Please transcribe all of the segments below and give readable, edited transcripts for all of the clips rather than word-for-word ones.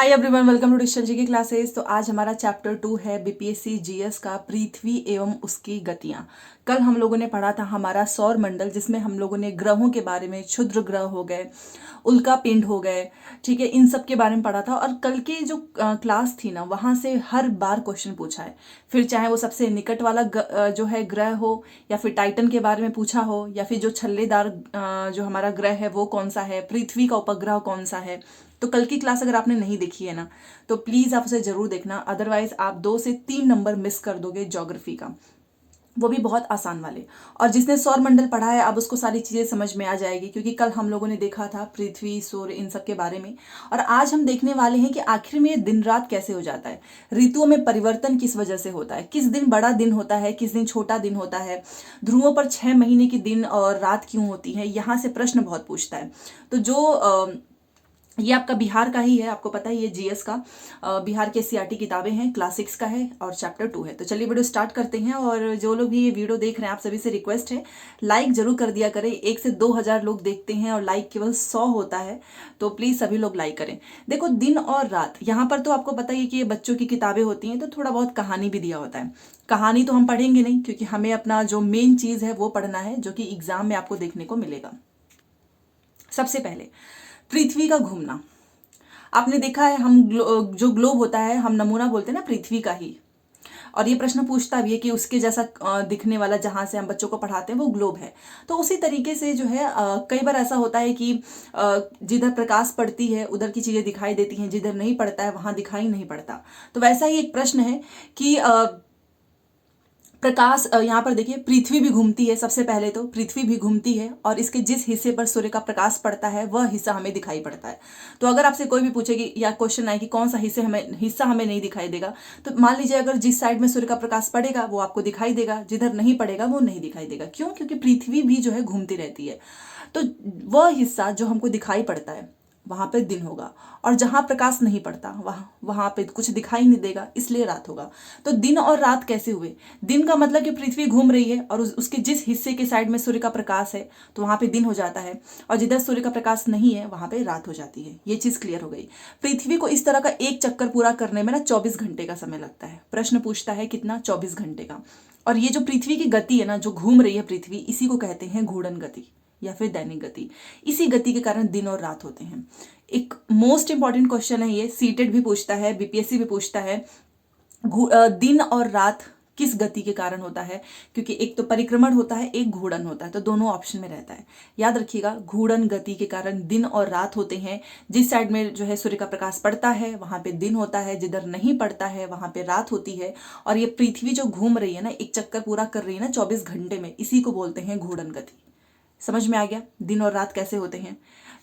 Hi everyone, welcome to digital G की classes. तो आज हमारा चैप्टर 2 है बीपीएससी जीएस का पृथ्वी एवं उसकी गतियां। कल हम लोगों ने पढ़ा था हमारा सौर मंडल, जिसमें हम लोगों ने ग्रहों के बारे में, क्षुद्र ग्रह हो गए, उल्का पिंड हो गए, ठीक है, इन सब के बारे में पढ़ा था। और कल की जो क्लास थी ना, वहां से हर बार क्वेश्चन पूछा है। फिर चाहे वो सबसे निकट वाला जो है ग्रह हो, या फिर टाइटन के बारे में पूछा हो, या फिर जो छल्लेदार जो हमारा ग्रह है वो कौन सा है, पृथ्वी का उपग्रह कौन सा है। तो कल की क्लास अगर आपने नहीं देखी है ना, तो प्लीज आप उसे जरूर देखना, अदरवाइज आप 2 से 3 नंबर मिस कर दोगे ज्योग्राफी का, वो भी बहुत आसान वाले। और जिसने सौर मंडल पढ़ा है अब उसको सारी चीजें समझ में आ जाएगी, क्योंकि कल हम लोगों ने देखा था पृथ्वी, सूर्य, इन सब के बारे में। और आज हम देखने वाले हैं कि आखिर में दिन रात कैसे हो जाता है, ऋतुओं में परिवर्तन किस वजह से होता है, किस दिन बड़ा दिन होता है, किस दिन छोटा दिन होता है, ध्रुवों पर 6 महीने की दिन और रात क्यों होती है। यहाँ से प्रश्न बहुत पूछता है। तो जो ये आपका बिहार का ही है, आपको पता है ये जीएस का बिहार के सीआरटी किताबें हैं, क्लास 6 का है और चैप्टर 2 है। तो चलिए वीडियो स्टार्ट करते हैं। और जो लोग भी ये वीडियो देख रहे हैं, आप सभी से रिक्वेस्ट है, लाइक जरूर कर दिया करें। 1 से 2 हज़ार लोग देखते हैं और लाइक केवल 100 होता है, तो प्लीज सभी लोग लाइक करें। देखो, दिन और रात, यहाँ पर तो आपको पता ही है कि ये बच्चों की किताबें होती हैं, तो थोड़ा बहुत कहानी भी दिया होता है। कहानी तो हम पढ़ेंगे नहीं, क्योंकि हमें अपना जो मेन चीज है वो पढ़ना है, जो कि एग्जाम में आपको देखने को मिलेगा। सबसे पहले पृथ्वी का घूमना। आपने देखा है, जो ग्लोब होता है, हम नमूना बोलते हैं ना पृथ्वी का ही। और ये प्रश्न पूछता भी है कि उसके जैसा दिखने वाला जहां से हम बच्चों को पढ़ाते हैं वो ग्लोब है। तो उसी तरीके से जो है कई बार ऐसा होता है कि जिधर प्रकाश पड़ती है उधर की चीजें दिखाई देती हैं, जिधर नहीं पड़ता है वहां दिखाई नहीं पड़ता। तो वैसा ही एक प्रश्न है कि प्रकाश, यहाँ पर देखिए पृथ्वी भी घूमती है। सबसे पहले तो पृथ्वी भी घूमती है, और इसके जिस हिस्से पर सूर्य का प्रकाश पड़ता है वह हिस्सा हमें दिखाई पड़ता है। तो अगर आपसे कोई भी पूछेगी या क्वेश्चन आए कि कौन सा हिस्सा हमें नहीं दिखाई देगा, तो मान लीजिए अगर जिस साइड में सूर्य का प्रकाश पड़ेगा वो आपको दिखाई देगा, जिधर नहीं पड़ेगा वो नहीं दिखाई देगा। क्यों? क्योंकि पृथ्वी भी जो है घूमती रहती है। तो वह हिस्सा जो हमको दिखाई पड़ता है वहां पे दिन होगा, और जहां प्रकाश नहीं पड़ता वहां पे कुछ दिखाई नहीं देगा, इसलिए रात होगा। तो दिन और रात कैसे हुए? दिन का मतलब कि पृथ्वी घूम रही है और उसके जिस हिस्से के साइड में सूर्य का प्रकाश है तो वहां पे दिन हो जाता है, और जिधर सूर्य का प्रकाश नहीं है वहां पे रात हो जाती है। ये चीज क्लियर हो गई। पृथ्वी को इस तरह का एक चक्कर पूरा करने में ना 24 घंटे का समय लगता है। प्रश्न पूछता है कितना? 24 घंटे का। और ये जो पृथ्वी की गति है ना, जो घूम रही है पृथ्वी, इसी को कहते हैं घूर्णन गति या फिर दैनिक गति। इसी गति के कारण दिन और रात होते हैं। एक मोस्ट इंपॉर्टेंट क्वेश्चन है ये, सीटेट भी पूछता है, बीपीएससी भी पूछता है। दिन और रात किस गति के कारण होता है? क्योंकि एक तो परिक्रमण होता है, एक घूर्णन होता है, तो दोनों ऑप्शन में रहता है। याद रखिएगा, घूर्णन गति के कारण दिन और रात होते हैं। जिस साइड में जो है सूर्य का प्रकाश पड़ता है वहां पे दिन होता है, जिधर नहीं पड़ता है वहां पे रात होती है। और ये पृथ्वी जो घूम रही है ना, एक चक्कर पूरा कर रही है ना 24 घंटे में, इसी को बोलते हैं घूर्णन गति। समझ में आ गया दिन और रात कैसे होते हैं?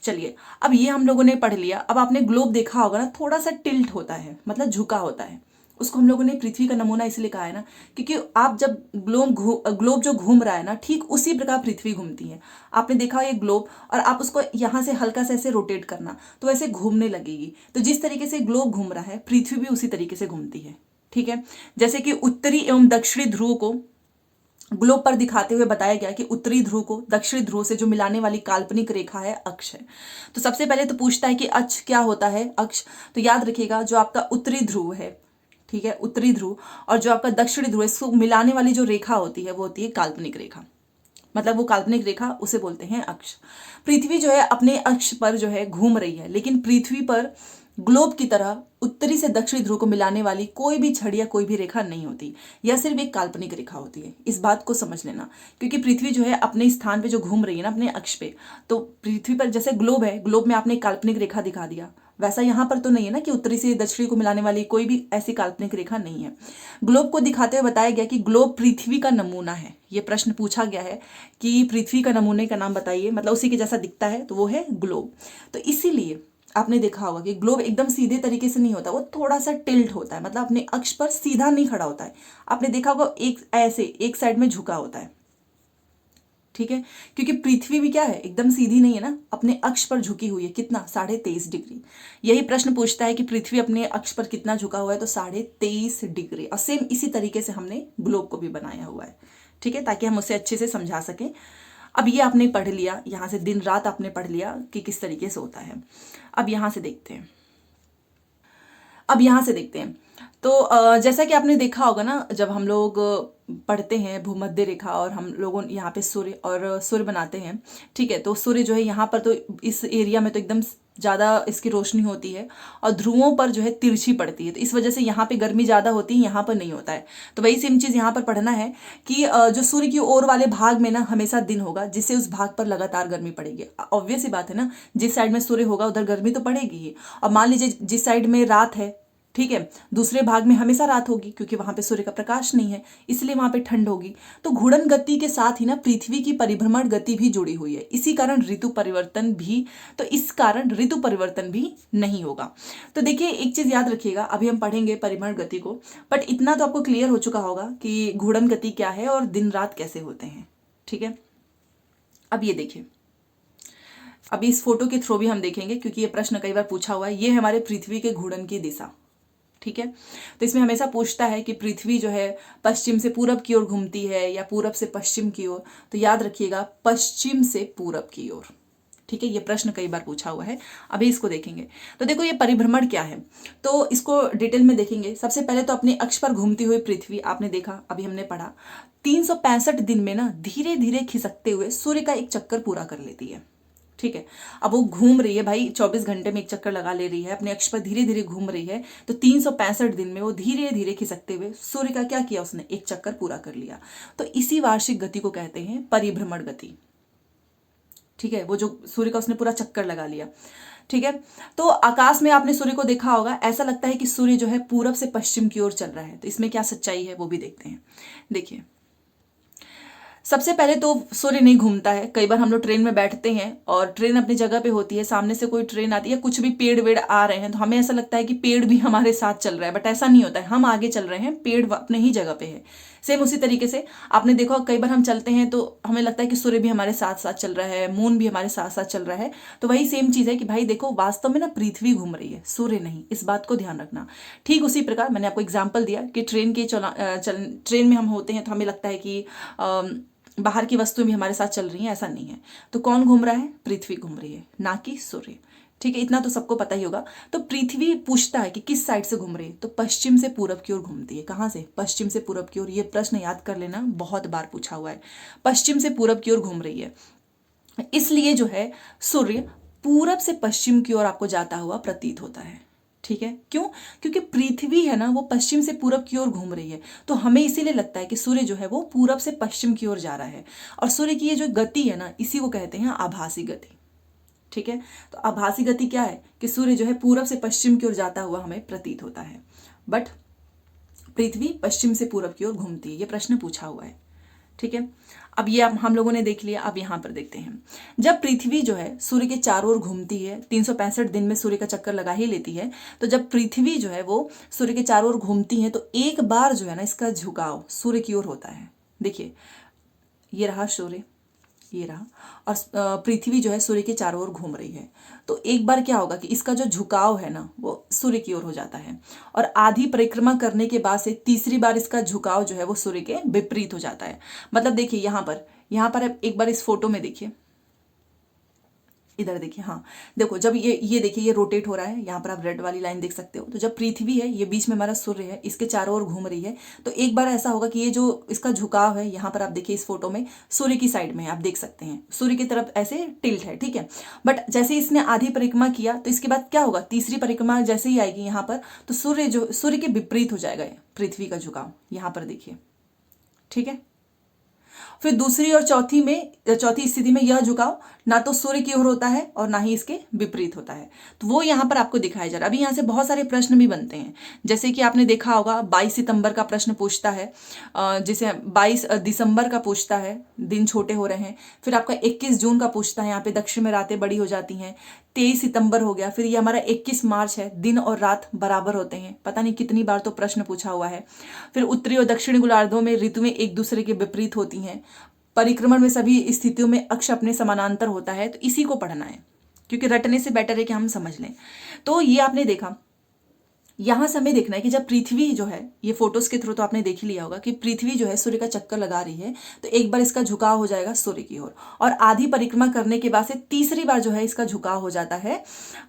चलिए, अब ये हम लोगों ने पढ़ लिया। अब आपने ग्लोब देखा होगा ना, थोड़ा सा टिल्ट होता है, मतलब झुका होता है। उसको हम लोगों ने पृथ्वी का नमूना इसलिए कहा है ना, क्योंकि आप जब ग्लोब जो घूम रहा है ना, ठीक उसी प्रकार पृथ्वी घूमती है। आपने देखा ये ग्लोब, और आप उसको यहां से हल्का से ऐसे रोटेट करना तो ऐसे घूमने लगेगी। तो जिस तरीके से ग्लोब घूम रहा है, पृथ्वी भी उसी तरीके से घूमती है। ठीक है, जैसे कि उत्तरी एवं दक्षिणी ध्रुव को ग्लोब पर दिखाते हुए बताया गया कि उत्तरी ध्रुव को दक्षिणी ध्रुव से जो मिलाने वाली काल्पनिक रेखा है अक्ष है। तो सबसे पहले तो पूछता है कि अक्ष क्या होता है, अक्ष। तो याद रखिएगा, जो आपका उत्तरी ध्रुव है, ठीक है, उत्तरी ध्रुव, और जो आपका दक्षिणी ध्रुव है, इसको मिलाने वाली जो रेखा होती है वो होती है काल्पनिक रेखा। मतलब वो काल्पनिक रेखा, उसे बोलते हैं अक्ष। पृथ्वी जो है अपने अक्ष पर जो है घूम रही है, लेकिन पृथ्वी पर ग्लोब की तरह उत्तरी से दक्षिणी ध्रुव को मिलाने वाली कोई भी छड़ या कोई भी रेखा नहीं होती। यह सिर्फ एक काल्पनिक रेखा होती है। इस बात को समझ लेना, क्योंकि पृथ्वी जो है अपने स्थान पे जो घूम रही है ना, अपने अक्ष पे, तो पृथ्वी पर जैसे ग्लोब है, ग्लोब में आपने एक काल्पनिक रेखा दिखा दिया, वैसा यहाँ पर तो नहीं है ना कि उत्तरी से दक्षिणी को मिलाने वाली कोई भी ऐसी काल्पनिक रेखा नहीं है। ग्लोब को दिखाते हुए बताया गया कि ग्लोब पृथ्वी का नमूना है। ये प्रश्न पूछा गया है कि पृथ्वी का नमूने का नाम बताइए, मतलब उसी के जैसा दिखता है, तो वो है ग्लोब। तो इसीलिए आपने देखा होगा कि ग्लोब एकदम सीधे तरीके से नहीं होता, वो थोड़ा सा टिल्ट होता है, मतलब अपने अक्ष पर सीधा नहीं खड़ा होता है। आपने देखा होगा एक ऐसे एक साइड में झुका होता है। ठीक है, क्योंकि पृथ्वी भी क्या है, एकदम सीधी नहीं है ना, अपने अक्ष पर झुकी हुई है। कितना? 23.5 डिग्री। यही प्रश्न पूछता है कि पृथ्वी अपने अक्ष पर कितना झुका हुआ है, तो 23.5 डिग्री। और सेम इसी तरीके से हमने ग्लोब को भी बनाया हुआ है। ठीक है, ताकि हम उसे अच्छे से समझा सकें। अब ये आपने पढ़ लिया, यहां से दिन रात आपने पढ़ लिया कि किस तरीके से होता है। अब यहां से देखते हैं, अब यहाँ से देखते हैं। तो जैसा कि आपने देखा होगा ना, जब हम लोग पढ़ते हैं भूमध्य रेखा और हम लोगों यहाँ पे सूर्य बनाते हैं, ठीक है, तो सूर्य जो है यहाँ पर तो इस एरिया में तो एकदम ज़्यादा इसकी रोशनी होती है और ध्रुवों पर जो है तिरछी पड़ती है, तो इस वजह से यहाँ पे गर्मी ज़्यादा होती है, यहाँ पर नहीं होता है। तो वही सेम चीज़ यहाँ पर पढ़ना है कि जो सूर्य की ओर वाले भाग में ना हमेशा दिन होगा, जिससे उस भाग पर लगातार गर्मी पड़ेगी। ऑब्वियस ही बात है ना, जिस साइड में सूर्य होगा उधर गर्मी तो पड़ेगी ही। और मान लीजिए जिस साइड में रात है, ठीक है, दूसरे भाग में हमेशा रात होगी क्योंकि वहां पे सूर्य का प्रकाश नहीं है, इसलिए वहां पे ठंड होगी। तो घूर्णन गति के साथ ही ना पृथ्वी की परिभ्रमण गति भी जुड़ी हुई है, इसी कारण ऋतु परिवर्तन भी, तो इस कारण ऋतु परिवर्तन भी नहीं होगा। तो देखिए एक चीज याद रखिएगा, अभी हम पढ़ेंगे परिभ्रमण गति को, बट इतना तो आपको क्लियर हो चुका होगा कि घूर्णन गति क्या है और दिन रात कैसे होते हैं, ठीक है। अब ये देखिए, अभी इस फोटो के थ्रू भी हम देखेंगे क्योंकि ये प्रश्न कई बार पूछा हुआ है। ये है हमारे पृथ्वी के घूर्णन की दिशा, ठीक है। तो इसमें हमेशा पूछता है कि पृथ्वी जो है पश्चिम से पूरब की ओर घूमती है या पूरब से पश्चिम की ओर, तो याद रखिएगा पश्चिम से पूरब की ओर, ठीक है। ये प्रश्न कई बार पूछा हुआ है। अभी इसको देखेंगे। तो देखो ये परिभ्रमण क्या है, तो इसको डिटेल में देखेंगे। सबसे पहले तो अपने अक्ष पर घूमती हुई पृथ्वी, आपने देखा, अभी हमने पढ़ा, 365 दिन में ना धीरे धीरे खिसकते हुए सूर्य का एक चक्कर पूरा कर लेती है, ठीक है। अब वो घूम रही है भाई, 24 घंटे में एक चक्कर लगा ले रही है, अपने अक्ष पर धीरे धीरे घूम रही है, तो 365 दिन में वो धीरे धीरे खिसकते हुए सूर्य का क्या किया, उसने एक चक्कर पूरा कर लिया। तो इसी वार्षिक गति को कहते हैं परिभ्रमण गति, ठीक है। वो जो सूर्य का उसने पूरा चक्कर लगा लिया, ठीक है। तो आकाश में आपने सूर्य को देखा होगा, ऐसा लगता है कि सूर्य जो है पूरब से पश्चिम की ओर चल रहा है। तो इसमें क्या सच्चाई है वो भी देखते हैं। देखिए सबसे पहले तो सूर्य नहीं घूमता है। कई बार हम लोग ट्रेन में बैठते हैं और ट्रेन अपनी जगह पे होती है, सामने से कोई ट्रेन आती है, कुछ भी पेड़ वेड़ आ रहे हैं तो हमें ऐसा लगता है कि पेड़ भी हमारे साथ चल रहा है, बट ऐसा नहीं होता है। हम आगे चल रहे हैं, पेड़ अपने ही जगह पे है। सेम उसी तरीके से आपने देखा कई बार हम चलते हैं तो हमें लगता है कि सूर्य भी हमारे साथ साथ चल रहा है, मून भी हमारे साथ साथ चल रहा है। तो वही सेम चीज है कि भाई देखो वास्तव में ना पृथ्वी घूम रही है, सूर्य नहीं, इस बात को ध्यान रखना। ठीक उसी प्रकार मैंने आपको एग्जाम्पल दिया कि ट्रेन में हम होते हैं तो हमें लगता है कि बाहर की वस्तुएं भी हमारे साथ चल रही हैं, ऐसा नहीं है। तो कौन घूम रहा है, पृथ्वी घूम रही है, ना कि सूर्य, ठीक है। इतना तो सबको पता ही होगा। तो पृथ्वी पूछता है कि किस साइड से घूम रही है, तो पश्चिम से पूरब की ओर घूमती है। कहाँ से, पश्चिम से पूरब की ओर। ये प्रश्न याद कर लेना, बहुत बार पूछा हुआ है। पश्चिम से पूरब की ओर घूम रही है, इसलिए जो है सूर्य पूरब से पश्चिम की ओर आपको जाता हुआ प्रतीत होता है, ठीक है। क्यों, क्योंकि पृथ्वी है ना वो पश्चिम से पूरब की ओर घूम रही है, तो हमें इसीलिए लगता है कि सूर्य जो है वो पूरब से पश्चिम की ओर जा रहा है। और सूर्य की ये जो गति है ना, इसी को कहते हैं आभासी गति, ठीक है। तो आभासी गति क्या है कि सूर्य जो है पूरब से पश्चिम की ओर जाता हुआ हमें प्रतीत होता है, बट पृथ्वी पश्चिम से पूरब की ओर घूमती है। ये प्रश्न पूछा हुआ है, ठीक है। अब ये हम लोगों ने देख लिया। अब यहाँ पर देखते हैं, जब पृथ्वी जो है सूर्य के चारों ओर घूमती है, 365 दिन में सूर्य का चक्कर लगा ही लेती है, तो जब पृथ्वी जो है वो सूर्य के चारों ओर घूमती है तो एक बार जो है ना इसका झुकाव सूर्य की ओर होता है। देखिए ये रहा सूर्य, ये रहा, और पृथ्वी जो है सूर्य के चारों ओर घूम रही है, तो एक बार क्या होगा कि इसका जो झुकाव है ना वो सूर्य की ओर हो जाता है, और आधी परिक्रमा करने के बाद से तीसरी बार इसका झुकाव जो है वो सूर्य के विपरीत हो जाता है। मतलब देखिए यहाँ पर एक बार इस फोटो में देखिए, इधर देखिए, हाँ देखो, जब ये देखिए ये रोटेट हो रहा है, यहाँ पर आप रेड वाली लाइन देख सकते हो। तो जब पृथ्वी है, ये बीच में हमारा सूर्य है, इसके चारों ओर घूम रही है, तो एक बार ऐसा होगा कि ये जो इसका झुकाव है, यहाँ पर आप देखिए इस फोटो में सूर्य की साइड में आप देख सकते हैं, सूर्य की तरफ ऐसे टिल्ट है, ठीक है। बट जैसे इसने आधी परिक्रमा किया तो इसके बाद क्या होगा, तीसरी परिक्रमा जैसे ही आएगी यहाँ पर, तो सूर्य के विपरीत हो जाएगा पृथ्वी का झुकाव, यहाँ पर देखिए, ठीक है। फिर दूसरी और चौथी स्थिति में यह झुकाव ना तो सूर्य की ओर होता है और ना ही इसके विपरीत होता है। तो वो यहाँ पर आपको दिखाया जा रहा है। अभी यहाँ से बहुत सारे प्रश्न भी बनते हैं, जैसे कि आपने देखा होगा 22 सितंबर का प्रश्न पूछता है, जैसे 22 दिसंबर का पूछता है, दिन छोटे हो रहे हैं। फिर आपका 21 जून का पूछता है, यहाँ पे दक्षिण में रातें बड़ी हो जाती हैं। 23 सितंबर हो गया। फिर ये हमारा 21 मार्च है, दिन और रात बराबर होते हैं। पता नहीं कितनी बार तो प्रश्न पूछा हुआ है। फिर उत्तरी और दक्षिणी गोलार्धों में ऋतुएं एक दूसरे के विपरीत होती हैं। परिक्रमण में सभी स्थितियों में अक्ष अपने समानांतर होता है। तो इसी को पढ़ना है, क्योंकि रटने से बेटर है कि हम समझ लें। तो ये आपने देखा, यहां से हमें देखना है कि जब पृथ्वी जो है, ये फोटोज के थ्रू तो आपने देख ही लिया होगा कि पृथ्वी जो है सूर्य का चक्कर लगा रही है, तो एक बार इसका झुकाव हो जाएगा सूर्य की ओर, और आधी परिक्रमा करने के बाद से तीसरी बार जो है इसका झुकाव हो जाता है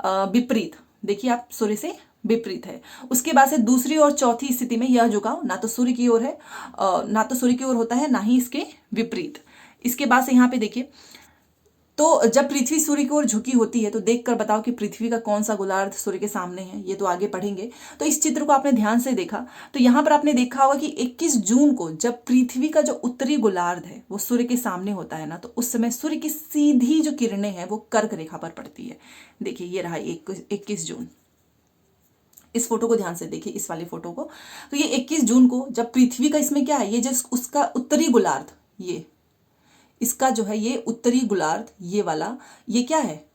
विपरीत। देखिए आप सूर्य से विपरीत है। उसके बाद से दूसरी और चौथी स्थिति में यह झुकाव ना तो सूर्य की ओर है, ना तो सूर्य की ओर होता है, ना ही इसके विपरीत। इसके बाद से यहाँ पे देखिए, तो जब पृथ्वी सूर्य की ओर झुकी होती है तो देखकर बताओ कि पृथ्वी का कौन सा गोलार्ध सूर्य के सामने है। ये तो आगे पढ़ेंगे। तो इस चित्र को आपने ध्यान से देखा तो यहाँ पर आपने देखा होगा कि 21 जून को जब पृथ्वी का जो उत्तरी गोलार्ध है वो सूर्य के सामने होता है ना, तो उस समय सूर्य की सीधी जो किरणें हैं वो कर्क रेखा पर पड़ती है। देखिए ये रहा 21 जून। इस फोटो को ध्यान से देखिए, इस वाली फोटो को। तो ये 21 जून को जब पृथ्वी का इसमें क्या है, ये जो उसका उत्तरी गोलार्ध, ये इसका जो है ये उत्तरी गोलार्ध, ये वाला, ये क्या है,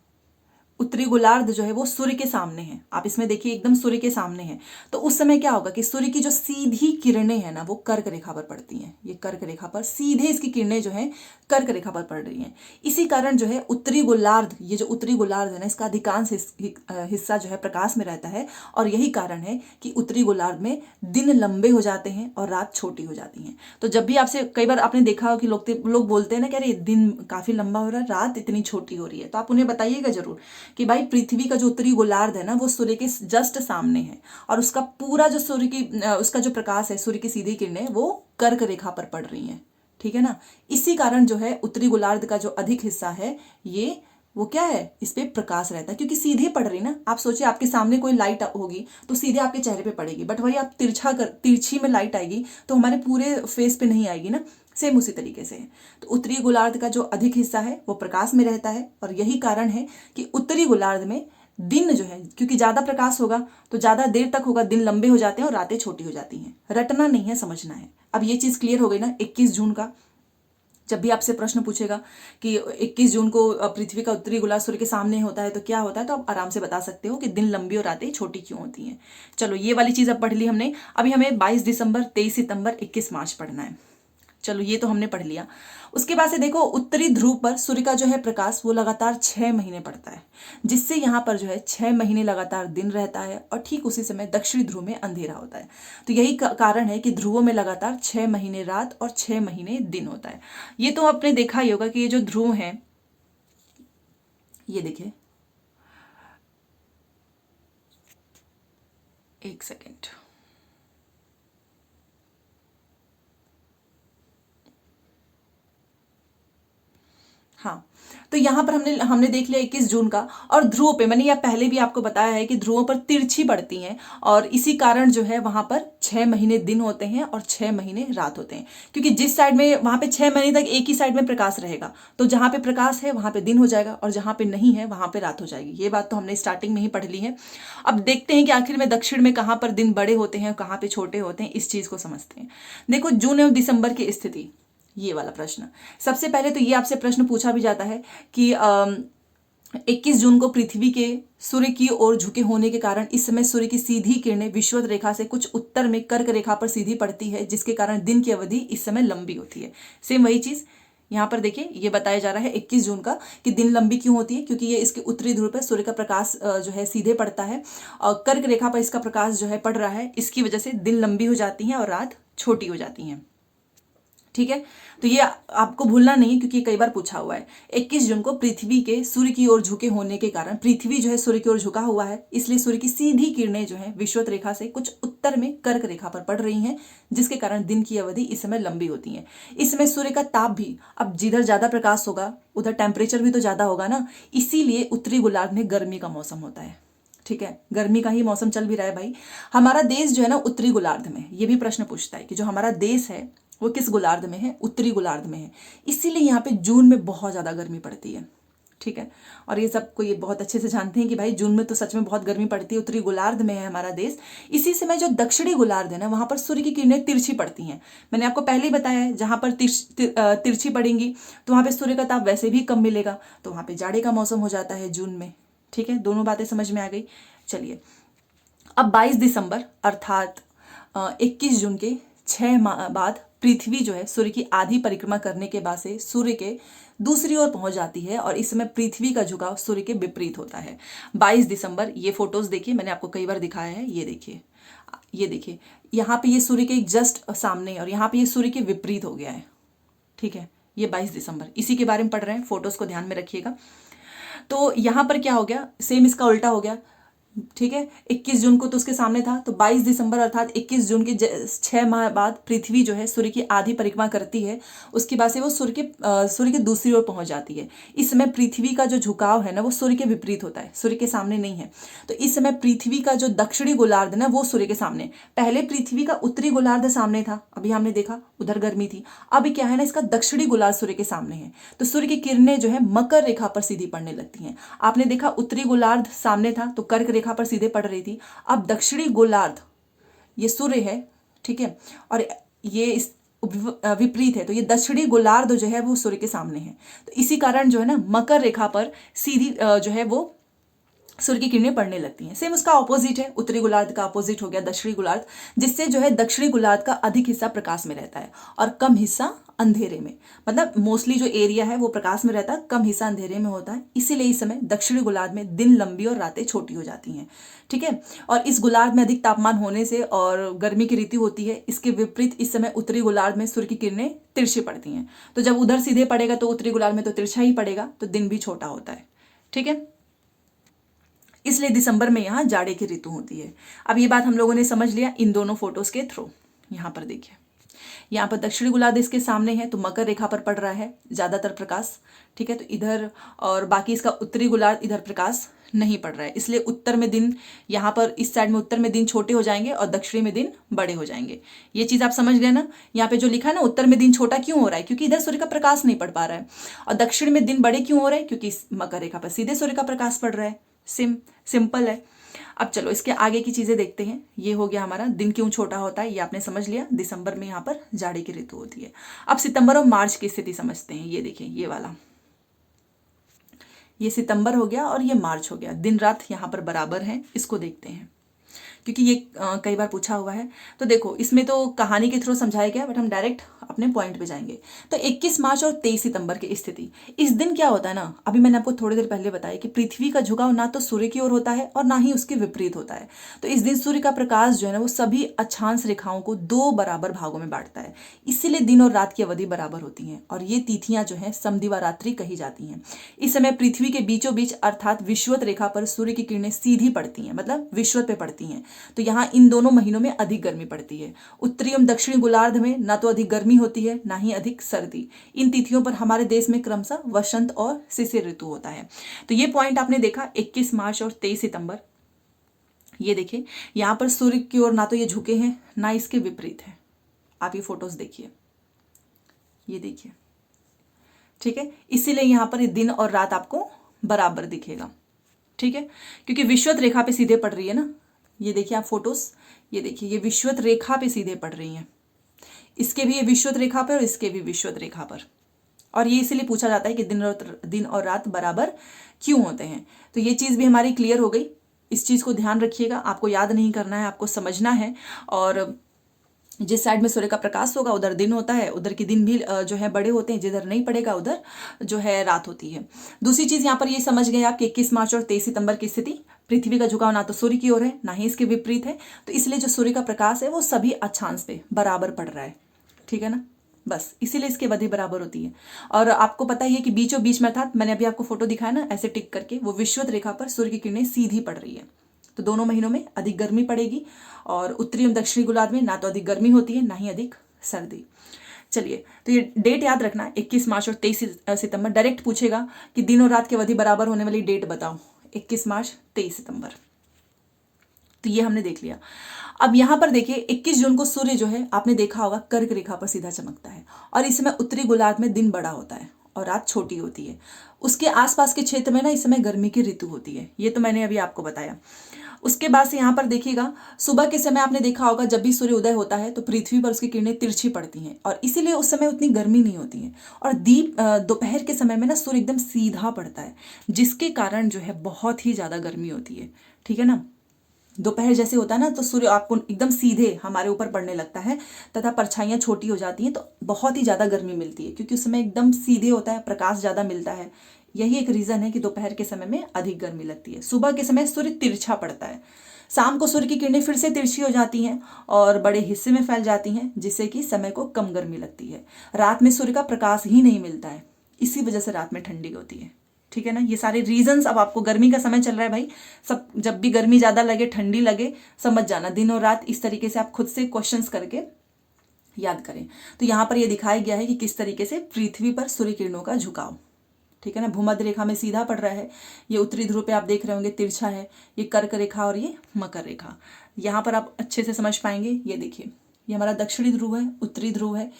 उत्तरी गोलार्ध जो है वो सूर्य के सामने है। आप इसमें देखिए एकदम सूर्य के सामने है। तो उस समय क्या होगा कि सूर्य की जो सीधी किरणें हैं ना वो कर्क रेखा पर पड़ती हैं। ये कर्क रेखा पर सीधे इसकी किरणें जो है कर्क रेखा पर पड़ रही हैं। इसी कारण जो है उत्तरी गोलार्ध, ये जो उत्तरी गोलार्ध है ना, इसका अधिकांश हिस्सा जो है प्रकाश में रहता है। और यही कारण है कि उत्तरी गोलार्ध में दिन लंबे हो जाते हैं और रात छोटी हो जाती है। तो जब भी आपसे कई बार आपने देखा हो कि लोग बोलते हैं ना कि अरे दिन काफी लंबा हो रहा है, रात इतनी छोटी हो रही है, तो आप उन्हें बताइएगा जरूर कि भाई पृथ्वी का जो उत्तरी गोलार्ध है ना वो सूर्य के जस्ट सामने है और उसका पूरा जो सूर्य की उसका जो प्रकाश है, सूर्य की सीधी किरणें वो कर्क रेखा पर पड़ रही हैं। ठीक है ना। इसी कारण जो है उत्तरी गोलार्ध का जो अधिक हिस्सा है ये वो क्या है, इस पे प्रकाश रहता है क्योंकि सीधे पड़ रही ना। आप सोचिए आपके सामने कोई लाइट होगी तो सीधे आपके चेहरे पे पड़ेगी, बट वही आप तिरछी में लाइट आएगी तो हमारे पूरे फेस पे नहीं आएगी ना। सेम उसी तरीके से तो उत्तरी गोलार्ध का जो अधिक हिस्सा है वो प्रकाश में रहता है और यही कारण है कि उत्तरी गोलार्ध में दिन जो है, क्योंकि ज्यादा प्रकाश होगा तो ज्यादा देर तक होगा, दिन लंबे हो जाते हैं और रातें छोटी हो जाती हैं। रटना नहीं है, समझना है। अब ये चीज क्लियर हो गई ना। 21 जून का जब भी आपसे प्रश्न पूछेगा कि 21 जून को पृथ्वी का उत्तरी गोलार्ध सूर्य के सामने होता है तो क्या होता है, तो आप आराम से बता सकते हो कि दिन लंबी और रातें छोटी क्यों होती हैं। चलो ये वाली चीज अब पढ़ ली हमने। अभी हमें 22 दिसंबर, 23 सितंबर, 21 मार्च पढ़ना है। चलो ये तो हमने पढ़ लिया। उसके बाद से देखो उत्तरी ध्रुव पर सूर्य का जो है प्रकाश वो लगातार 6 महीने पड़ता है, जिससे यहाँ पर जो है 6 महीने लगातार दिन रहता है और ठीक उसी समय दक्षिणी ध्रुव में अंधेरा होता है। तो यही कारण है कि ध्रुवों में लगातार 6 महीने रात और 6 महीने दिन होता है। ये तो आपने देखा ही होगा कि ये जो ध्रुव है, ये देखिए, एक सेकेंड, हाँ। तो यहाँ पर हमने देख लिया 21 जून का। और ध्रुव पे मैंने यह पहले भी आपको बताया है कि ध्रुवों पर तिरछी पड़ती हैं और इसी कारण जो है वहां पर 6 महीने दिन होते हैं और 6 महीने रात होते हैं, क्योंकि जिस साइड में वहां पे 6 महीने तक एक ही साइड में प्रकाश रहेगा, तो जहां पे प्रकाश है वहां पे दिन हो जाएगा और जहां पे नहीं है वहां पे रात हो जाएगी। ये बात तो हमने स्टार्टिंग में ही पढ़ ली है। अब देखते हैं कि आखिर में दक्षिण में कहाँ पर दिन बड़े होते हैं, कहाँ पे छोटे होते हैं, इस चीज को समझते हैं। देखो जून एवं दिसंबर की स्थिति, ये वाला प्रश्न। सबसे पहले तो ये आपसे प्रश्न पूछा भी जाता है कि 21 जून को पृथ्वी के सूर्य की ओर झुके होने के कारण इस समय सूर्य की सीधी किरणें विषुवत रेखा से कुछ उत्तर में कर्क रेखा पर सीधी पड़ती है, जिसके कारण दिन की अवधि इस समय लंबी होती है। सेम वही चीज यहाँ पर देखिए, ये बताया जा रहा है 21 जून का कि दिन लंबी क्यों होती है, क्योंकि ये इसके उत्तरी ध्रुव पर सूर्य का प्रकाश जो है सीधे पड़ता है और कर्क रेखा पर इसका प्रकाश जो है पड़ रहा है, इसकी वजह से दिन लंबी हो जाती है और रात छोटी हो जाती है। ठीक है, तो ये आपको भूलना नहीं क्योंकि कई बार पूछा हुआ है। 21 जून को पृथ्वी के सूर्य की ओर झुके होने के कारण, पृथ्वी जो है सूर्य की ओर झुका हुआ है, इसलिए सूर्य की सीधी किरणें जो है विषुवत रेखा से कुछ उत्तर में कर्क रेखा पर पड़ रही हैं, जिसके कारण दिन की अवधि इस समय लंबी होती है। इस समय सूर्य का ताप भी, अब जिधर ज्यादा प्रकाश होगा उधर टेम्परेचर भी तो ज्यादा होगा ना, इसीलिए उत्तरी गोलार्ध में गर्मी का मौसम होता है। ठीक है, गर्मी का ही मौसम चल भी रहा है भाई। हमारा देश जो है ना उत्तरी गोलार्ध में, ये भी प्रश्न पूछता है कि जो हमारा देश है वो किस गोलार्ध में है, उत्तरी गोलार्ध में है, इसीलिए यहाँ पे जून में बहुत ज्यादा गर्मी पड़ती है। ठीक है, और ये सबको ये बहुत अच्छे से जानते हैं कि भाई जून में तो सच में बहुत गर्मी पड़ती है, उत्तरी गोलार्ध में है हमारा देश। इसी समय जो दक्षिणी गोलार्ध है ना वहां पर सूर्य की किरणें तिरछी पड़ती हैं। मैंने आपको पहले ही बताया है, जहां पर तिरछी पड़ेंगी तो वहां पे सूर्य का ताप वैसे भी कम मिलेगा, तो वहां पे जाड़े का मौसम हो जाता है जून में। ठीक है, दोनों बातें समझ में आ गई। चलिए, अब 22 दिसंबर अर्थात 21 जून के 6 माह बाद पृथ्वी जो है सूर्य की आधी परिक्रमा करने के बाद से सूर्य के दूसरी ओर पहुंच जाती है और इस समय पृथ्वी का झुकाव सूर्य के विपरीत होता है। 22 दिसंबर, ये फोटोज देखिए, मैंने आपको कई बार दिखाया है। ये देखिए, ये देखिए, यहाँ पे ये सूर्य के जस्ट सामने और यहाँ पे ये सूर्य के विपरीत हो गया है। ठीक है, ये 22 दिसंबर, इसी के बारे में पढ़ रहे हैं, फोटोज को ध्यान में रखिएगा। तो यहाँ पर क्या हो गया, सेम इसका उल्टा हो गया। ठीक है, 21 जून को तो उसके सामने था, तो 22 दिसंबर अर्थात 21 जून के 6 माह बाद पृथ्वी जो है सूर्य की आधी परिक्रमा करती है। उसके बाद से वो सूर्य के दूसरी ओर पहुंच जाती है। इस समय पृथ्वी का जो झुकाव है ना वो सूर्य के विपरीत होता है, सूर्य के सामने नहीं है। तो इस समय पृथ्वी का जो दक्षिणी गोलार्ध ना वो सूर्य के सामने, पहले पृथ्वी का उत्तरी गोलार्ध सामने था, अभी हमने देखा उधर गर्मी थी। अब क्या है ना, इसका दक्षिणी गोलार्ध सूर्य के सामने है, तो सूर्य की किरणें जो है मकर रेखा पर सीधी पड़ने लगती हैं। आपने देखा उत्तरी गोलार्ध सामने था तो कर्क रेखा पर सीधे पड़ रही थी। अब दक्षिणी गोलार्ध ये सूर्य है, ठीक है, और ये इस विपरीत है, तो ये दक्षिणी गोलार्ध जो है वो सूर्य के सामने है। तो इसी कारण जो है ना मकर रेखा पर सीधी जो है वो सूर्य की किरणें पड़ने लगती हैं। सेम उसका ऑपोजिट है, उत्तरी गोलार्ध का ऑपोजिट हो गया दक्षिणी गोलार्ध, जिससे जो है दक्षिणी गोलार्ध का अधिक हिस्सा प्रकाश में रहता है और कम हिस्सा अंधेरे में। मतलब मोस्टली जो एरिया है वो प्रकाश में रहता है, कम हिस्सा अंधेरे में होता है। इसीलिए इस समय दक्षिणी गोलार्ध में दिन लंबी और रातें छोटी हो जाती हैं, ठीक है। और इस गोलार्ध में अधिक तापमान होने से और गर्मी की ऋतु होती है। इसके विपरीत इस समय उत्तरी गोलार्ध में सूर्य की किरणें तिरछी पड़ती हैं, तो जब उधर सीधे पड़ेगा तो उत्तरी गोलार्ध में तो तिरछा ही पड़ेगा, तो दिन भी छोटा होता है, ठीक है। इसलिए दिसंबर में यहाँ जाड़े की ऋतु होती है। अब ये बात हम लोगों ने समझ लिया इन दोनों फोटोज के थ्रू। यहाँ पर देखिए, यहाँ पर दक्षिणी गोलार्ध इसके सामने है तो मकर रेखा पर पड़ रहा है ज्यादातर प्रकाश, ठीक है। तो इधर और बाकी इसका उत्तरी गोलार्ध इधर प्रकाश नहीं पड़ रहा है, इसलिए उत्तर में दिन, यहाँ पर इस साइड में उत्तर में दिन छोटे हो जाएंगे और दक्षिणी में दिन बड़े हो जाएंगे। ये चीज आप समझ गए ना। यहाँ पे जो लिखा है ना उत्तर में दिन छोटा क्यों हो रहा है, क्योंकि इधर सूर्य का प्रकाश नहीं पड़ पा रहा है, और दक्षिण में दिन बड़े क्यों हो रहे हैं, क्योंकि इस मकर रेखा पर सीधे सूर्य का प्रकाश पड़ रहा है। सिंपल है। अब चलो इसके आगे की चीजें देखते हैं। ये हो गया हमारा दिन क्यों छोटा होता है, ये आपने समझ लिया। दिसंबर में यहाँ पर जाड़े की ऋतु होती है। अब सितंबर और मार्च की स्थिति समझते हैं। ये देखिए, ये वाला, ये सितंबर हो गया और ये मार्च हो गया। दिन रात यहाँ पर बराबर है, इसको देखते हैं क्योंकि ये कई बार पूछा हुआ है। तो देखो इसमें तो कहानी के थ्रू समझाया गया, बट हम डायरेक्ट अपने पॉइंट पे जाएंगे। तो 21 मार्च और 23 सितंबर की स्थिति, इस दिन क्या होता है ना, अभी मैंने आपको थोड़ी देर पहले बताया कि पृथ्वी का झुकाव ना तो सूर्य की ओर होता है और ना ही उसके विपरीत होता है। तो इस दिन सूर्य का प्रकाश जो है ना वो सभी अक्षांश रेखाओं को 2 बराबर भागों में बांटता है, इसीलिए दिन और रात की अवधि बराबर होती है और ये तिथियां जो है समदिवारात्रि कही जाती हैं। इस समय पृथ्वी के बीचों बीच अर्थात विषुवत रेखा पर सूर्य की किरणें सीधी पड़ती हैं, मतलब विषुवत पे पड़ती हैं। तो यहाँ इन दोनों महीनों में अधिक गर्मी पड़ती है। उत्तरी एवं दक्षिणी गोलार्ध में ना तो अधिक गर्मी होती है ना ही अधिक सर्दी। इन तिथियों पर हमारे देश में क्रमशः वसंत और शिशिर ऋतु होता है। तो ये पॉइंट आपने देखा 21 मार्च और 23 सितंबर। ये देखिए यहाँ पर सूर्य की ओर ना तो ये झुके हैं ना इसके विपरीत है। आप ये फोटोज देखिए, ये देखिए, ठीक है। इसीलिए यहाँ पर दिन और रात आपको बराबर दिखेगा, ठीक है, क्योंकि विषुवत रेखा पे सीधे पड़ रही है ना। ये देखिए आप फोटोज, ये देखिए, ये विषुवत रेखा पे सीधे पड़ रही हैं। इसके भी ये विषुवत रेखा पर और इसके भी विषुवत रेखा पर। और ये इसीलिए पूछा जाता है कि दिन और रात बराबर क्यों होते हैं। तो ये चीज़ भी हमारी क्लियर हो गई। इस चीज़ को ध्यान रखिएगा, आपको याद नहीं करना है, आपको समझना है। और जिस साइड में सूर्य का प्रकाश होगा उधर दिन होता है, उधर के दिन भी जो है बड़े होते हैं, जिधर नहीं पड़ेगा उधर जो है रात होती है। दूसरी चीज़ यहाँ पर ये समझ गए आप कि 21 मार्च और 23 सितंबर की स्थिति, पृथ्वी का झुकाव ना तो सूर्य की ओर है ना ही इसके विपरीत है, तो इसलिए जो सूर्य का प्रकाश है वो सभी अक्षांश पे बराबर पड़ रहा है, ठीक है ना। बस इसीलिए इसकी अवधि बराबर होती है। और आपको पता ही है कि बीचों बीच में, अर्थात मैंने अभी आपको फोटो दिखाया ना ऐसे टिक करके, वो विषुवत रेखा पर सूर्य की किरणें सीधी पड़ रही है। तो दोनों महीनों में अधिक गर्मी पड़ेगी और उत्तरी एवं दक्षिणी गोलार्ध में ना तो अधिक गर्मी होती है ना ही अधिक सर्दी। चलिए, तो ये डेट याद रखना, 21 मार्च और 23 सितंबर। डायरेक्ट पूछेगा कि दिन और रात की अवधि बराबर होने वाली डेट बताओ, 21 मार्च 23 सितंबर। तो ये हमने देख लिया। अब यहाँ पर देखिए 21 जून को सूर्य जो है आपने देखा होगा कर्क रेखा पर सीधा चमकता है और इस समय उत्तरी गोलार्ध में दिन बड़ा होता है और रात छोटी होती है। उसके आसपास के क्षेत्र में ना इस समय गर्मी की ऋतु होती है, ये तो मैंने अभी आपको बताया। उसके बाद से यहाँ पर देखिएगा सुबह के समय आपने देखा होगा जब भी सूर्य उदय होता है तो पृथ्वी पर उसकी किरणें तिरछी पड़ती हैं और इसीलिए उस समय उतनी गर्मी नहीं होती है। और दोपहर के समय में ना सूर्य एकदम सीधा पड़ता है, जिसके कारण जो है बहुत ही ज़्यादा गर्मी होती है, ठीक है ना। दोपहर जैसे होता है ना तो सूर्य आपको एकदम सीधे हमारे ऊपर पड़ने लगता है तथा परछाइयाँ छोटी हो जाती हैं, तो बहुत ही ज़्यादा गर्मी मिलती है क्योंकि उस समय एकदम सीधे होता है, प्रकाश ज़्यादा मिलता है। यही एक रीज़न है कि दोपहर के समय में अधिक गर्मी लगती है। सुबह के समय सूर्य तिरछा पड़ता है, शाम को सूर्य की किरणें फिर से तिरछी हो जाती हैं और बड़े हिस्से में फैल जाती हैं, जिससे कि समय को कम गर्मी लगती है। रात में सूर्य का प्रकाश ही नहीं मिलता है, इसी वजह से रात में ठंडी होती है, ठीक है ना। ये सारे रीजंस, अब आपको गर्मी का समय चल रहा है भाई, सब जब भी गर्मी ज़्यादा लगे, ठंडी लगे, समझ जाना, दिन और रात इस तरीके से आप खुद से क्वेश्चंस करके याद करें। तो यहाँ पर ये दिखाया गया है कि किस तरीके से पृथ्वी पर सूर्य किरणों का झुकाव, ठीक है ना, भूमध्य रेखा में सीधा पड़ रहा है। ये उत्तरी ध्रुव पे आप देख रहे होंगे तिरछा है, ये कर्क रेखा और ये मकर रेखा। यहाँ पर आप अच्छे से समझ पाएंगे। ये देखिए, ये हमारा दक्षिणी ध्रुव है, उत्तरी ध्रुव है,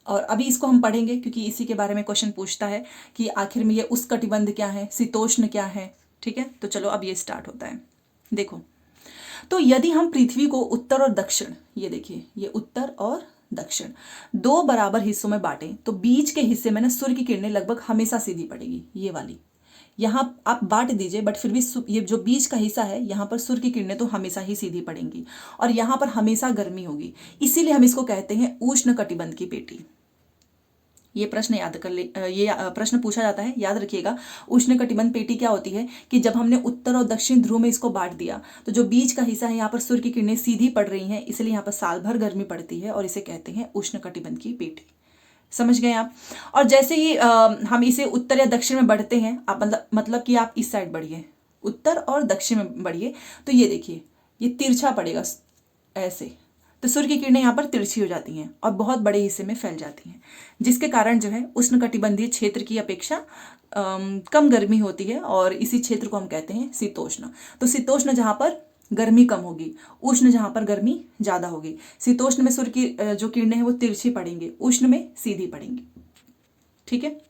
और अभी इसको हम पढ़ेंगे क्योंकि इसी के बारे में क्वेश्चन पूछता है कि आखिर में ये उष्णकटिबंध क्या है, शीतोष्ण क्या है, ठीक है। तो चलो अब ये स्टार्ट होता है। देखो, तो यदि हम पृथ्वी को उत्तर और दक्षिण, ये देखिए, ये उत्तर और दक्षिण दो बराबर हिस्सों में बांटें तो बीच के हिस्से में ना सूर्य की किरणें लगभग हमेशा सीधी पड़ेगी, ये वाली। यहाँ आप बांट दीजिए, बट फिर भी ये जो बीच का हिस्सा है, यहाँ पर सूर्य की किरणें तो हमेशा ही सीधी पड़ेंगी और यहाँ पर हमेशा गर्मी होगी। इसीलिए हम इसको कहते हैं उष्ण कटिबंध की पेटी। ये प्रश्न याद कर ले, ये प्रश्न पूछा जाता है, याद रखिएगा। उष्ण कटिबंध पेटी क्या होती है कि जब हमने उत्तर और दक्षिण ध्रुव में इसको बांट दिया तो जो बीच का हिस्सा है, यहाँ पर सूर्य की किरणें सीधी पड़ रही हैं, इसलिए यहाँ पर साल भर गर्मी पड़ती है और इसे कहते हैं उष्ण कटिबंध की पेटी। समझ गए आप। और जैसे ही हम इसे उत्तर या दक्षिण में बढ़ते हैं, आप मतलब कि आप इस साइड बढ़िए, उत्तर और दक्षिण में बढ़िए, तो ये देखिए, ये तिरछा पड़ेगा ऐसे, तो सूर्य की किरणें यहाँ पर तिरछी हो जाती हैं और बहुत बड़े हिस्से में फैल जाती हैं, जिसके कारण जो है उष्णकटिबंधीय क्षेत्र की अपेक्षा कम गर्मी होती है और इसी क्षेत्र को हम कहते हैं शीतोष्ण। तो शीतोष्ण जहाँ पर गर्मी कम होगी, उष्ण जहाँ पर गर्मी ज़्यादा होगी। शीतोष्ण में सूर्य की जो किरणें हैं वो तिरछी पड़ेंगी, उष्ण में सीधी पड़ेंगी, ठीक है।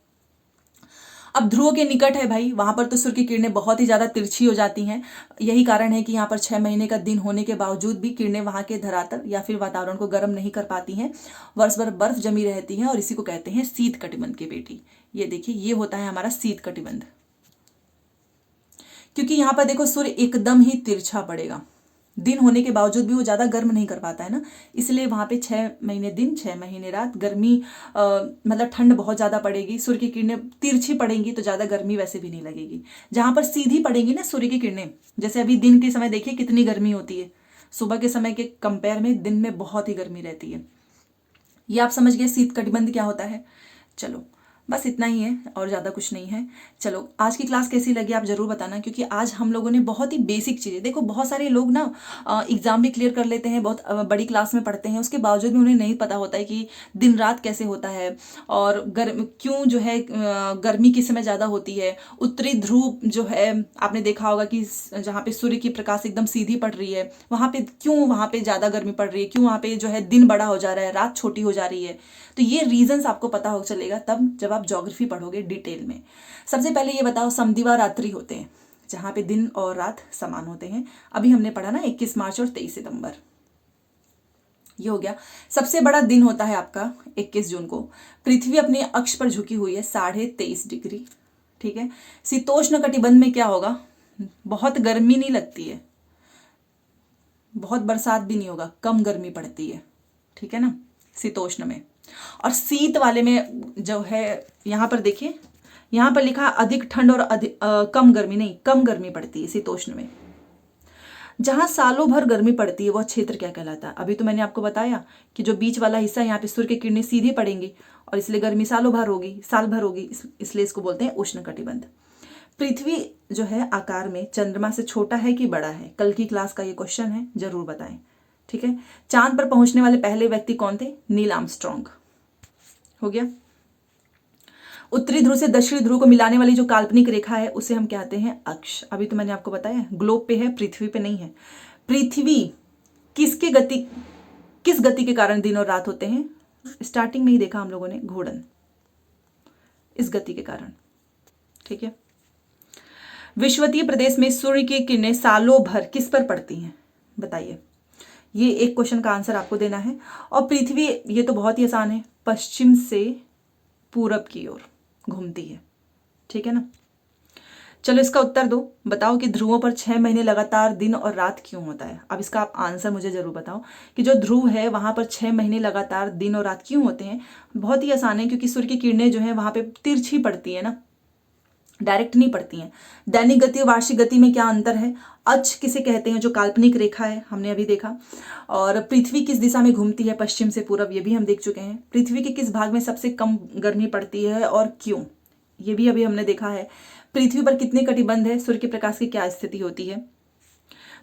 अब ध्रुव के निकट है भाई, वहां पर तो सूर्य की किरणें बहुत ही ज्यादा तिरछी हो जाती हैं। यही कारण है कि यहाँ पर 6 महीने का दिन होने के बावजूद भी किरणें वहां के धरातल या फिर वातावरण को गर्म नहीं कर पाती हैं, वर्ष भर बर्फ जमी रहती है और इसी को कहते हैं शीत कटिबंध की पेटी। ये देखिए, ये होता है हमारा शीत कटिबंध, क्योंकि यहाँ पर देखो सूर्य एकदम ही तिरछा पड़ेगा, दिन होने के बावजूद भी वो ज़्यादा गर्म नहीं कर पाता है ना, इसलिए वहाँ पे 6 महीने दिन 6 महीने रात गर्मी, मतलब ठंड बहुत ज़्यादा पड़ेगी, सूर्य की किरणें तिरछी पड़ेंगी तो ज़्यादा गर्मी वैसे भी नहीं लगेगी। जहाँ पर सीधी पड़ेंगी ना सूर्य की किरणें, जैसे अभी दिन के समय देखिए कितनी गर्मी होती है, सुबह के समय के कंपेयर में दिन में बहुत ही गर्मी रहती है। ये आप समझ गए शीत कटिबंध क्या होता है। चलो बस इतना ही है और ज़्यादा कुछ नहीं है। चलो आज की क्लास कैसी लगी आप ज़रूर बताना, क्योंकि आज हम लोगों ने बहुत ही बेसिक चीज़ें, देखो बहुत सारे लोग ना एग्ज़ाम भी क्लियर कर लेते हैं, बहुत बड़ी क्लास में पढ़ते हैं, उसके बावजूद भी उन्हें नहीं पता होता है कि दिन रात कैसे होता है और क्यों जो है गर्मी किस समय ज़्यादा होती है। उत्तरी ध्रुव जो है आपने देखा होगा कि जहाँ पे सूर्य की प्रकाश एकदम सीधी पड़ रही है, वहाँ पे क्यों वहाँ पे ज़्यादा गर्मी पड़ रही है, क्यों वहाँ पे जो है दिन बड़ा हो जा रहा है, रात छोटी हो जा रही है। तो ये रीजंस आपको पता हो चलेगा तब जब आप ज्योग्राफी पढ़ोगे डिटेल में। सबसे पहले ये बताओ, समदिवा रात्रि होते हैं जहाँ पे दिन और रात समान होते हैं। अभी हमने पढ़ा ना 21 मार्च और 23 सितंबर, ये हो गया। सबसे बड़ा दिन होता है आपका 21 जून को। पृथ्वी अपने अक्ष पर झुकी हुई है 23.5 डिग्री, ठीक है। शीतोष्ण कटिबंध में क्या होगा, बहुत गर्मी नहीं लगती है, बहुत बरसात भी नहीं होगा, कम गर्मी पड़ती है, ठीक है ना, शीतोष्ण में। और शीत वाले में जो है यहाँ पर देखिए, यहाँ पर लिखा अधिक ठंड और कम गर्मी, नहीं कम गर्मी पड़ती है शीतोष्ण में। जहाँ सालों भर गर्मी पड़ती है वह क्षेत्र क्या कहलाता है। अभी तो मैंने आपको बताया कि जो बीच वाला हिस्सा, यहाँ पे सूर्य की किरणें सीधी पड़ेंगी और इसलिए गर्मी सालों भर होगी, साल भर होगी, इसलिए इसको बोलते हैं उष्ण कटिबंध। पृथ्वी जो है आकार में चंद्रमा से छोटा है कि बड़ा है, कल की क्लास का ये क्वेश्चन है, जरूर बताएं, ठीक है। चांद पर पहुंचने वाले पहले व्यक्ति कौन थे, नील आर्मस्ट्रॉन्ग, हो गया। उत्तरी ध्रुव से दक्षिणी ध्रुव को मिलाने वाली जो काल्पनिक रेखा है उसे हम कहते हैं अक्ष। अभी तो मैंने आपको बताया ग्लोब पे है, पृथ्वी पे नहीं है। पृथ्वी किस गति के कारण दिन और रात होते हैं, स्टार्टिंग में ही देखा हम लोगों ने, घूर्णन, इस गति के कारण, ठीक है। विषुवतीय प्रदेश में सूर्य की किरणें सालों भर किस पर पड़ती हैं, बताइए। ये एक क्वेश्चन का आंसर आपको देना है। और पृथ्वी, ये तो बहुत ही आसान है, पश्चिम से पूरब की ओर घूमती है, ठीक है ना। चलो इसका उत्तर दो, बताओ कि ध्रुवों पर 6 महीने लगातार दिन और रात क्यों होता है। अब इसका आप आंसर मुझे जरूर बताओ कि जो ध्रुव है वहां पर 6 महीने लगातार दिन और रात क्यों होते हैं। बहुत ही आसान है, क्योंकि सूर्य की किरणें जो है वहां पे तिरछी पड़ती है ना, डायरेक्ट नहीं पड़ती हैं। दैनिक गति और वार्षिक गति में क्या अंतर है, अक्ष किसे कहते हैं, जो काल्पनिक रेखा है, हमने अभी देखा। और पृथ्वी किस दिशा में घूमती है, पश्चिम से पूरब, ये भी हम देख चुके हैं। पृथ्वी के किस भाग में सबसे कम गर्मी पड़ती है और क्यों, ये भी अभी हमने देखा है। पृथ्वी पर कितने कटिबंध है, सूर्य के प्रकाश की क्या स्थिति होती है।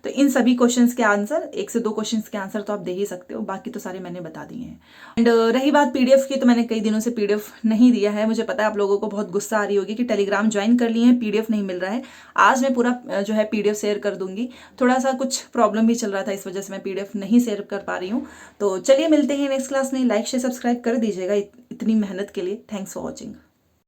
तो इन सभी क्वेश्चंस के आंसर, 1 से 2 क्वेश्चंस के आंसर तो आप दे ही सकते हो, बाकी तो सारे मैंने बता दिए हैं। एंड रही बात पीडीएफ की, तो मैंने कई दिनों से पीडीएफ नहीं दिया है। मुझे पता है आप लोगों को बहुत गुस्सा आ रही होगी कि टेलीग्राम ज्वाइन कर लिए हैं, पीडीएफ नहीं मिल रहा है। आज मैं पूरा जो है पीडीएफ शेयर कर दूंगी। थोड़ा सा कुछ प्रॉब्लम भी चल रहा था, इस वजह से मैं पीडीएफ नहीं शेयर कर पा रही हूँ। तो चलिए मिलते हैं नेक्स्ट क्लास में। लाइक शेयर सब्सक्राइब कर दीजिएगा इतनी मेहनत के लिए। Thanks for watching.